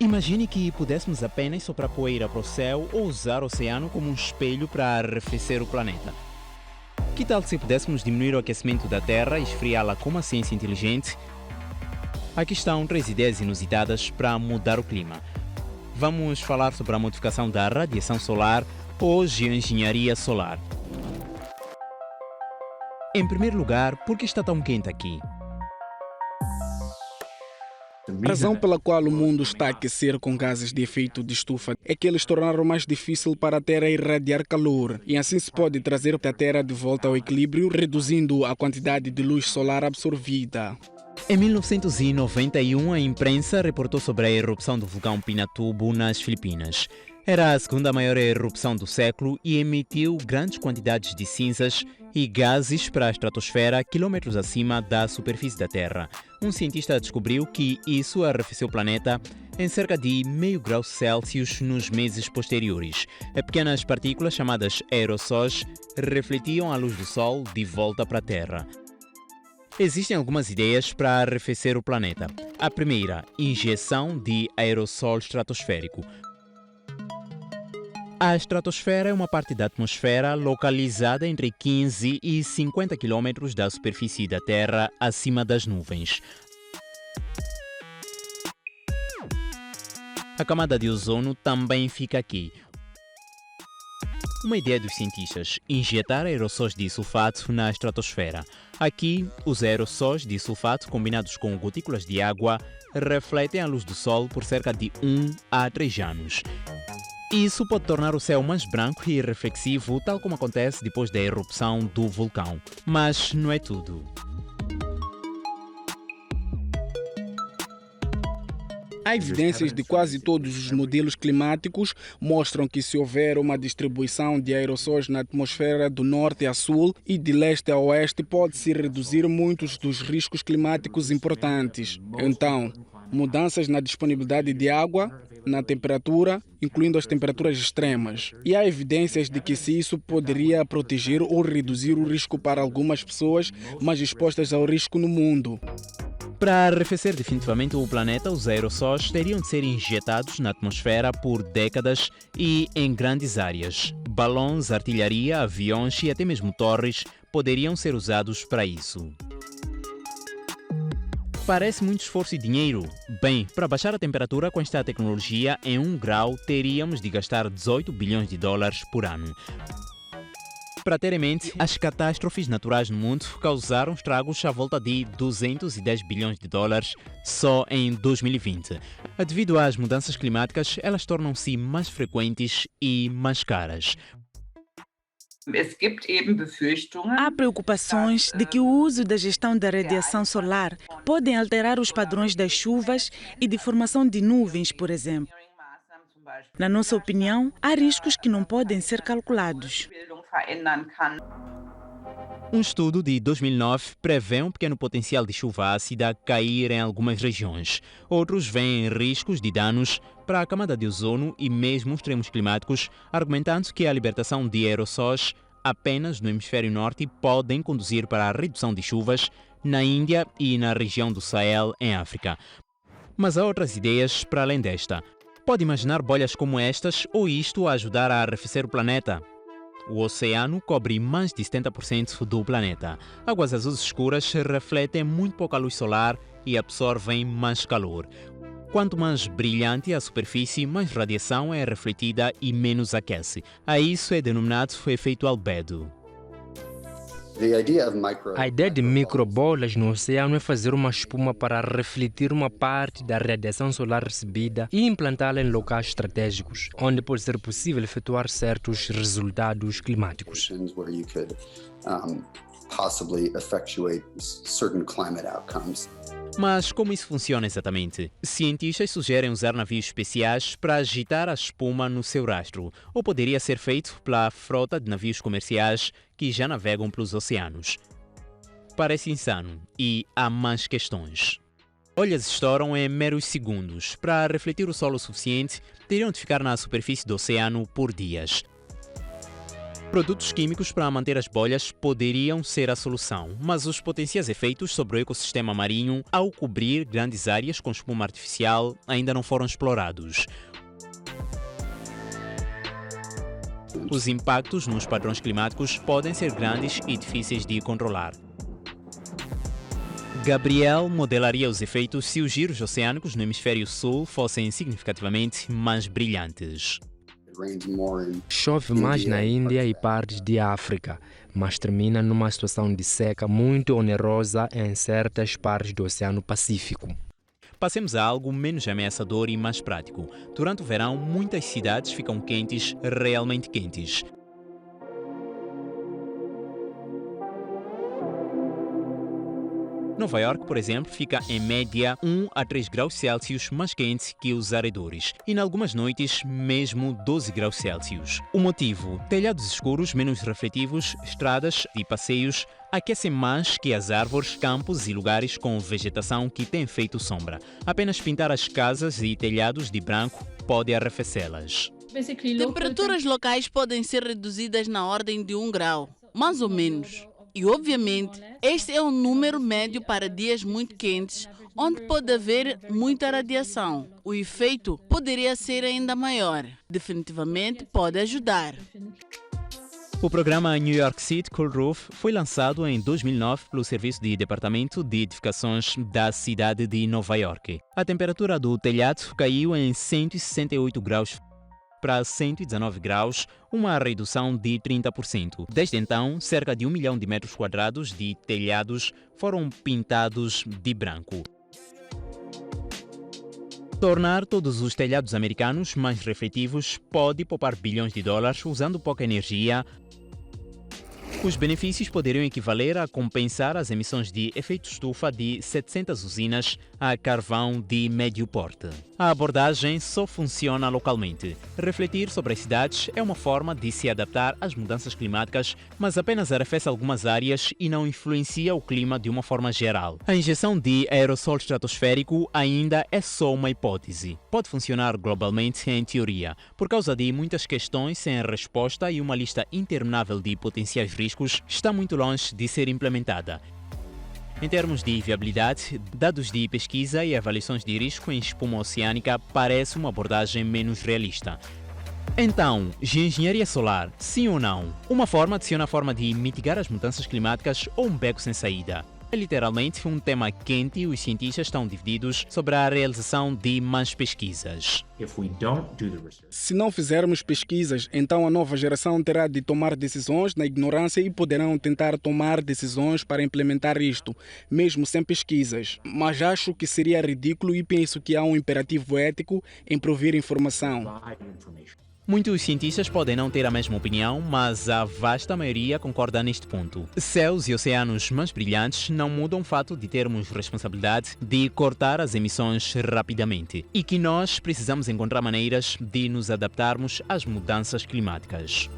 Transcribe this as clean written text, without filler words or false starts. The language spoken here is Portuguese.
Imagine que pudéssemos apenas soprar poeira para o céu ou usar o oceano como um espelho para arrefecer o planeta. Que tal se pudéssemos diminuir o aquecimento da Terra e esfriá-la com uma ciência inteligente? Aqui estão 3 ideias inusitadas para mudar o clima. Vamos falar sobre a modificação da radiação solar ou geoengenharia solar. Em primeiro lugar, por que está tão quente aqui? A razão pela qual o mundo está a aquecer com gases de efeito de estufa é que eles tornaram mais difícil para a Terra irradiar calor, e assim se pode trazer a Terra de volta ao equilíbrio, reduzindo a quantidade de luz solar absorvida. Em 1991, a imprensa reportou sobre a erupção do vulcão Pinatubo nas Filipinas. Era a segunda maior erupção do século e emitiu grandes quantidades de cinzas e gases para a estratosfera quilômetros acima da superfície da Terra. Um cientista descobriu que isso arrefeceu o planeta em cerca de meio grau Celsius nos meses posteriores. Pequenas partículas chamadas aerossóis refletiam a luz do Sol de volta para a Terra. Existem algumas ideias para arrefecer o planeta. A primeira, injeção de aerossol estratosférico. A estratosfera é uma parte da atmosfera localizada entre 15 e 50 km da superfície da Terra, acima das nuvens. A camada de ozono também fica aqui. Uma ideia dos cientistas: injetar aerossóis de sulfato na estratosfera. Aqui, os aerossóis de sulfato combinados com gotículas de água refletem a luz do Sol por cerca de 1 a 3 anos. Isso pode tornar o céu mais branco e reflexivo, tal como acontece depois da erupção do vulcão. Mas não é tudo. Há evidências de quase todos os modelos climáticos mostram que se houver uma distribuição de aerossóis na atmosfera do norte a sul e de leste a oeste, pode-se reduzir muitos dos riscos climáticos importantes. Então, mudanças na disponibilidade de água, na temperatura, incluindo as temperaturas extremas. E há evidências de que isso poderia proteger ou reduzir o risco para algumas pessoas mais expostas ao risco no mundo. Para arrefecer definitivamente o planeta, os aerossóis teriam de ser injetados na atmosfera por décadas e em grandes áreas. Balões, artilharia, aviões e até mesmo torres poderiam ser usados para isso. Parece muito esforço e dinheiro? Bem, para baixar a temperatura com esta tecnologia em 1 grau, teríamos de gastar 18 bilhões de dólares por ano. Para ter em mente, as catástrofes naturais no mundo causaram estragos à volta de 210 bilhões de dólares só em 2020. Devido às mudanças climáticas, elas tornam-se mais frequentes e mais caras. Há preocupações de que o uso da gestão da radiação solar podem alterar os padrões das chuvas e de formação de nuvens, por exemplo. Na nossa opinião, há riscos que não podem ser calculados. Um estudo de 2009 prevê um pequeno potencial de chuva ácida cair em algumas regiões. Outros veem riscos de danos para a camada de ozono e mesmo extremos climáticos, argumentando que a libertação de aerossóis apenas no hemisfério norte podem conduzir para a redução de chuvas na Índia e na região do Sahel, em África. Mas há outras ideias para além desta. Pode imaginar bolhas como estas ou isto a ajudar a arrefecer o planeta? O oceano cobre mais de 70% do planeta. Águas azuis escuras refletem muito pouca luz solar e absorvem mais calor. Quanto mais brilhante a superfície, mais radiação é refletida e menos aquece. A isso é denominado efeito albedo. A ideia de microbolas no oceano é fazer uma espuma para refletir uma parte da radiação solar recebida e implantá-la em locais estratégicos, onde pode ser possível efetuar certos resultados climáticos. Mas como isso funciona exatamente? Cientistas sugerem usar navios especiais para agitar a espuma no seu rastro, ou poderia ser feito pela frota de navios comerciais que já navegam pelos oceanos. Parece insano e há mais questões. Olhas estouram em meros segundos. Para refletir o sol o suficiente, teriam de ficar na superfície do oceano por dias. Produtos químicos para manter as bolhas poderiam ser a solução, mas os potenciais efeitos sobre o ecossistema marinho ao cobrir grandes áreas com espuma artificial ainda não foram explorados. Os impactos nos padrões climáticos podem ser grandes e difíceis de controlar. Gabriel modelaria os efeitos se os giros oceânicos no hemisfério sul fossem significativamente mais brilhantes. Chove mais na Índia e partes de África, mas termina numa situação de seca muito onerosa em certas partes do Oceano Pacífico. Passemos a algo menos ameaçador e mais prático. Durante o verão, muitas cidades ficam quentes, realmente quentes. Nova York, por exemplo, fica em média 1 a 3 graus Celsius mais quente que os arredores e, em algumas noites, mesmo 12 graus Celsius. O motivo? Telhados escuros menos refletivos, estradas e passeios aquecem mais que as árvores, campos e lugares com vegetação que têm feito sombra. Apenas pintar as casas e telhados de branco pode arrefecê-las. Temperaturas locais podem ser reduzidas na ordem de 1 grau, mais ou menos. E, obviamente, este é um número médio para dias muito quentes, onde pode haver muita radiação. O efeito poderia ser ainda maior. Definitivamente pode ajudar. O programa New York City Cool Roof foi lançado em 2009 pelo Serviço de Departamento de Edificações da cidade de Nova York. A temperatura do telhado caiu em 168 graus para 119 graus, uma redução de 30%. Desde então, cerca de 1 milhão de metros quadrados de telhados foram pintados de branco. Tornar todos os telhados americanos mais refletivos pode poupar bilhões de dólares usando pouca energia. Os benefícios poderiam equivaler a compensar as emissões de efeito estufa de 700 usinas a carvão de médio porte. A abordagem só funciona localmente. Refletir sobre as cidades é uma forma de se adaptar às mudanças climáticas, mas apenas arrefece algumas áreas e não influencia o clima de uma forma geral. A injeção de aerossol estratosférico ainda é só uma hipótese. Pode funcionar globalmente em teoria, por causa de muitas questões sem resposta e uma lista interminável de potenciais riscos está muito longe de ser implementada. Em termos de viabilidade, dados de pesquisa e avaliações de risco em espuma oceânica parece uma abordagem menos realista. Então, engenharia solar, sim ou não? Uma forma adiciona a forma de mitigar as mudanças climáticas ou um beco sem saída? É literalmente um tema quente e os cientistas estão divididos sobre a realização de mais pesquisas. Se não fizermos pesquisas, então a nova geração terá de tomar decisões na ignorância e poderão tentar tomar decisões para implementar isto, mesmo sem pesquisas. Mas acho que seria ridículo e penso que há um imperativo ético em prover informação. Muitos cientistas podem não ter a mesma opinião, mas a vasta maioria concorda neste ponto. Céus e oceanos mais brilhantes não mudam o fato de termos responsabilidade de cortar as emissões rapidamente e que nós precisamos encontrar maneiras de nos adaptarmos às mudanças climáticas.